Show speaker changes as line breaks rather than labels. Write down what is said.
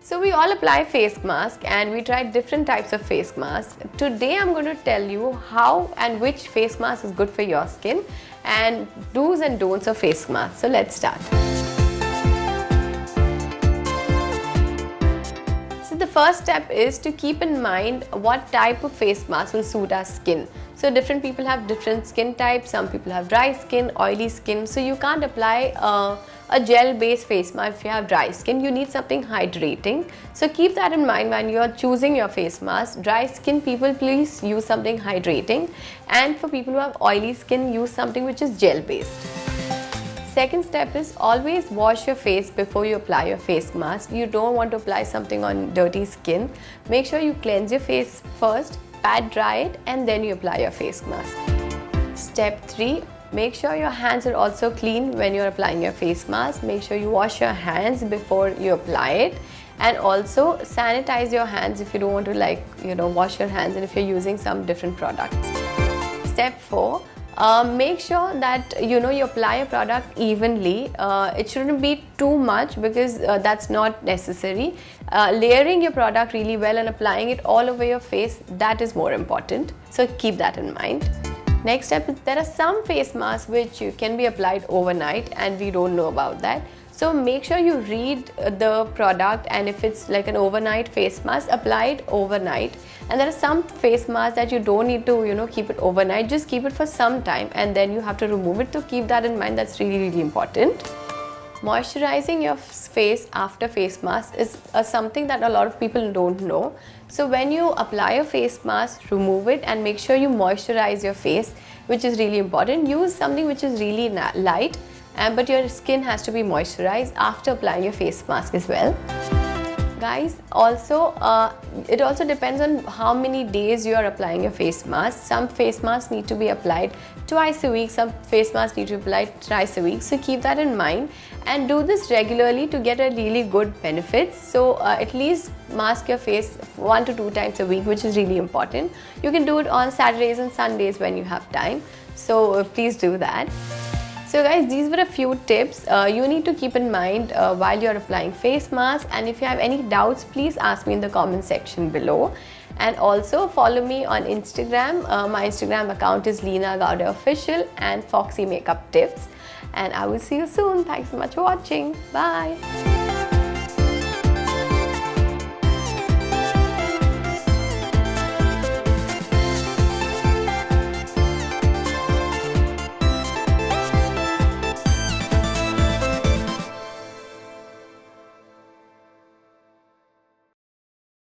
So we all apply face mask and we try different types of face masks. Today I'm going to tell you how and which face mask is good for your skin and do's and don'ts of face masks. So let's start. So the first step is to keep in mind what type of face mask will suit our skin. So different people have different skin types. Some people have dry skin, oily skin. So you can't apply a gel-based face mask if you have dry skin. You need something hydrating. So keep that in mind when you are choosing your face mask. Dry skin people, please use something hydrating. And for people who have oily skin, use something which is gel-based. Second step is always wash your face before you apply your face mask. You don't want to apply something on dirty skin. Make sure you cleanse your face first, pat dry it, and then you apply your face mask. Step 3. Make sure your hands are also clean when you're applying your face mask. Make sure you wash your hands before you apply it, and also sanitize your hands if you don't want to wash your hands and if you're using some different products. Step 4. Make sure that you apply a product evenly. It shouldn't be too much because that's not necessary. Layering your product really well and applying it all over your face, that is more important. So keep that in mind. Next step is there are some face masks which can be applied overnight and we don't know about that. So make sure you read the product, and if it's like an overnight face mask, apply it overnight. And there are some face masks that you don't need to keep it overnight, just keep it for some time and then you have to remove it. So keep that in mind, that's really important. Moisturizing your face after face mask is something that a lot of people don't know. So when you apply a face mask, remove it and make sure you moisturize your face, which is really important. Use something which is really light, but your skin has to be moisturized after applying your face mask as well. Guys, it also depends on how many days you are applying your face mask. Some face masks need to be applied twice a week, some face masks need to be applied thrice a week. So keep that in mind and do this regularly to get a really good benefits. So at least mask your face 1 to 2 times a week, which is really important. You can do it on Saturdays and Sundays when you have time. So please do that. So guys, these were a few tips you need to keep in mind while you're applying face masks, and if you have any doubts, please ask me in the comment section below. And also follow me on Instagram. My Instagram account is Leena Official and Foxy Makeup Tips. And I will see you soon. Thanks so much for watching. Bye.